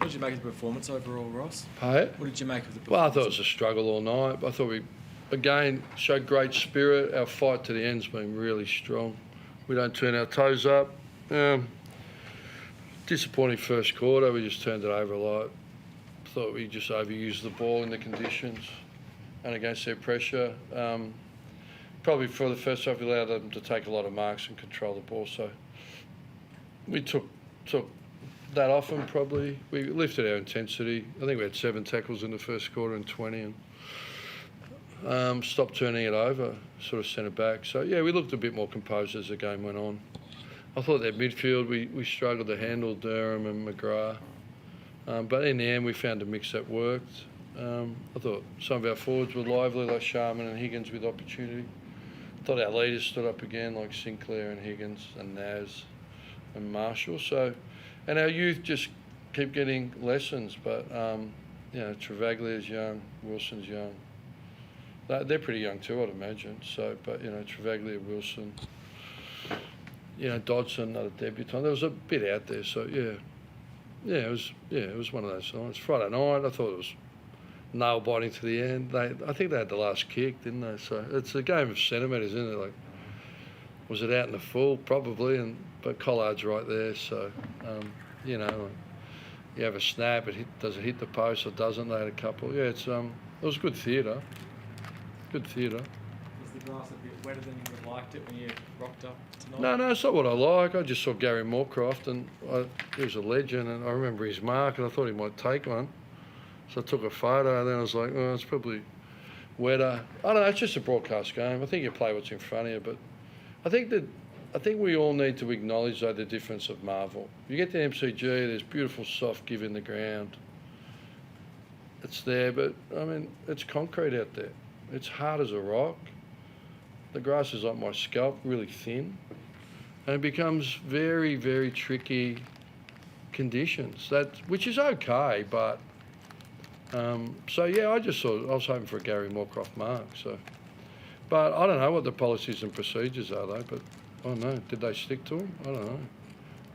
What did you make of the performance overall, Ross? Hey? What did you make of the performance? Well, I thought it was a struggle all night. I thought we, again, showed great spirit. Our fight to the end's been really strong. We don't turn our toes up. Disappointing first quarter. We just turned it over a lot. Thought we just overused the ball in the conditions and against their pressure. Probably for the first half, we allowed them to take a lot of marks and control the ball. So we took that off them probably. We lifted our intensity. I think we had 7 tackles in the first quarter and 20 and stopped turning it over, sort of centre back. So, yeah, we looked a bit more composed as the game went on. I thought that midfield, we struggled to handle Durham and McGrath. But in the end, we found a mix that worked. I thought some of our forwards were lively, like Sharman and Higgins with opportunity. I thought our leaders stood up again, like Sinclair and Higgins and Naz and Marshall. So, and our youth just keep getting lessons. But, Travaglia's young, Wilson's young. They're pretty young too, I'd imagine. So, but, Travaglia, Wilson, Dodson, not a debutant. There was a bit out there. So, it was one of those nights. Friday night, I thought it was nail-biting to the end. I think they had the last kick, didn't they? So it's a game of centimetres, isn't it? Like, was it out in the full? Probably, but Collard's right there. So, you have a snap. Does it hit the post or doesn't? They had a couple. Yeah, it was good theatre. Good theatre. Was the grass a bit wetter than you would have liked it when you rocked up tonight? No, it's not what I like. I just saw Gary Moorcroft, and he was a legend, and I remember his mark, and I thought he might take one. So I took a photo, and then I was like, oh, it's probably wetter. I don't know, it's just a broadcast game. I think you play what's in front of you, but I think we all need to acknowledge, though, the difference of Marvel. You get to MCG, there's beautiful soft give in the ground. It's there, but, it's concrete out there. It's hard as a rock. The grass is like my scalp, really thin. And it becomes very, very tricky conditions, which is okay, but... I was hoping for a Gary Moorcroft mark. So, but I don't know what the policies and procedures are, though. But I don't know. Did they stick to them? I don't know.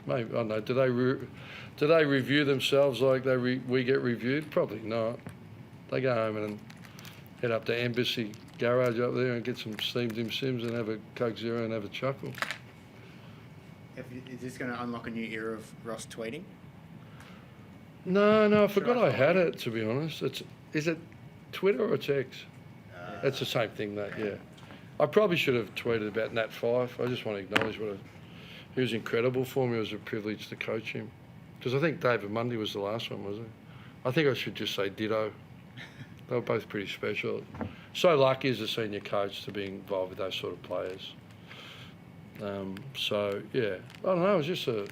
Maybe I don't know. Do they review themselves like we get reviewed? Probably not. They go home and head up to Embassy Garage up there and get some steamed dim sims and have a Coke Zero and have a chuckle. Is this going to unlock a new era of Ross tweeting? No, I forgot I had it, to be honest. Is it Twitter or text? It's the same thing, that, yeah. I probably should have tweeted about Nat Fyfe. I just want to acknowledge he was incredible for me. It was a privilege to coach him. Because I think David Mundy was the last one, wasn't he? I think I should just say ditto. They were both pretty special. So lucky as a senior coach to be involved with those sort of players. I don't know, it was just a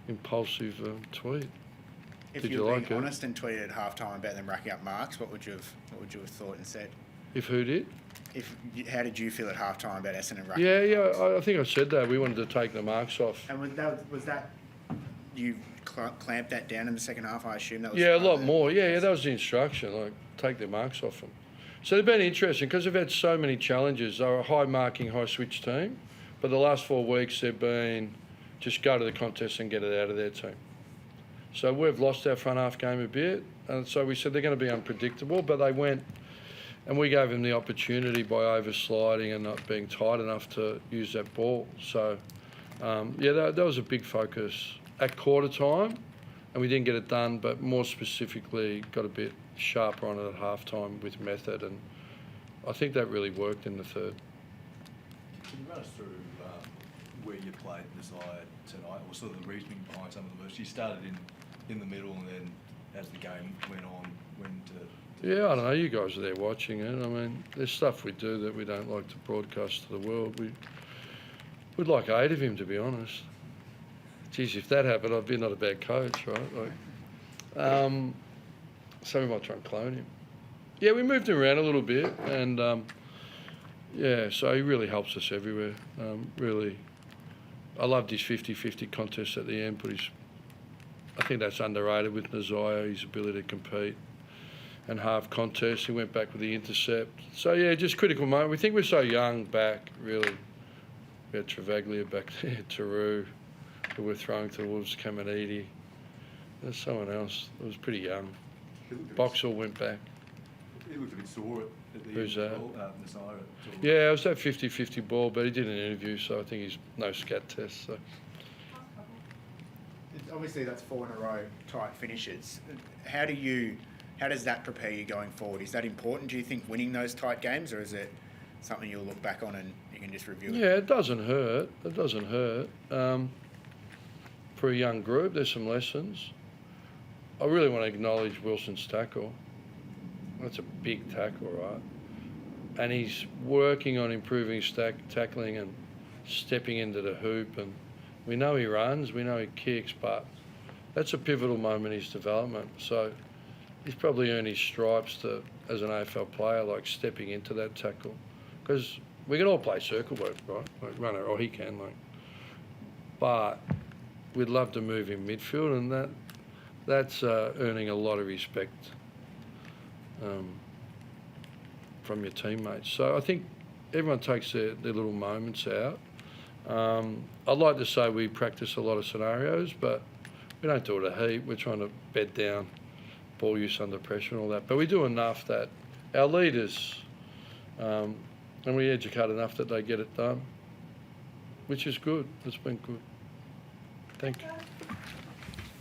impulsive tweet. If you were being honest and tweeted at halftime about them racking up marks, what would you have thought and said? If who did? How did you feel at halftime about Essendon racking up marks? Yeah, I think I said that. We wanted to take the marks off. And was that you clamped that down in the second half, I assume? That was a lot more. Yeah, that was the instruction, like take the marks off them. So they've been interesting because they've had so many challenges. They're a high-marking, high-switch team, but the last 4 weeks they've been just go to the contest and get it out of their team. So we've lost our front half game a bit, and so we said they're going to be unpredictable, but they went, and we gave them the opportunity by oversliding and not being tight enough to use that ball. So, that was a big focus at quarter time, and we didn't get it done, but more specifically got a bit sharper on it at half time with method, and I think that really worked in the third. Can you run us through where you played Desire tonight, or sort of the reasoning behind some of the moves? You started in the middle, and then as the game went on, went to... Yeah, I don't know. You guys are there watching it. There's stuff we do that we don't like to broadcast to the world. We'd like 8 of him, to be honest. Geez, if that happened, I'd be not a bad coach, right? So we might try and clone him. Yeah, we moved him around a little bit, and so he really helps us everywhere. Really, I loved his 50-50 contest at the end. I think that's underrated with Nazaya, his ability to compete and half contest. He went back with the intercept. So, yeah, just critical moment. We think we're so young back, really. We had Travaglia back there, Taru, who we're throwing to the Wolves, Caminiti. There's someone else that was pretty young. He looked a bit- Boxall went back. He looked a bit sore at the Who's end that? of the ball, Messiah. Yeah, it was that 50-50 ball, but he did an interview, so I think he's no scat test. So Obviously, that's 4 in a row tight finishes. How does that prepare you going forward? Is that important, do you think, winning those tight games, or is it something you'll look back on and you can just review it? yeah, it doesn't hurt. It doesn't hurt. For a young group, there's some lessons. I really want to acknowledge Wilson's tackle. That's a big tackle, right? And he's working on improving tackling and stepping into the hoop. And we know he runs, we know he kicks, but that's a pivotal moment in his development. So he's probably earned his stripes as an AFL player, like stepping into that tackle. Because we can all play circle work, right? Like runner, or he can, like. But we'd love to move in midfield, and that's earning a lot of respect from your teammates. So I think everyone takes their little moments out. I'd like to say we practice a lot of scenarios, but we don't do it a heap. We're trying to bed down ball use under pressure and all that. But we do enough that our leaders, and we educate enough that they get it done, which is good. It's been good. Thank you.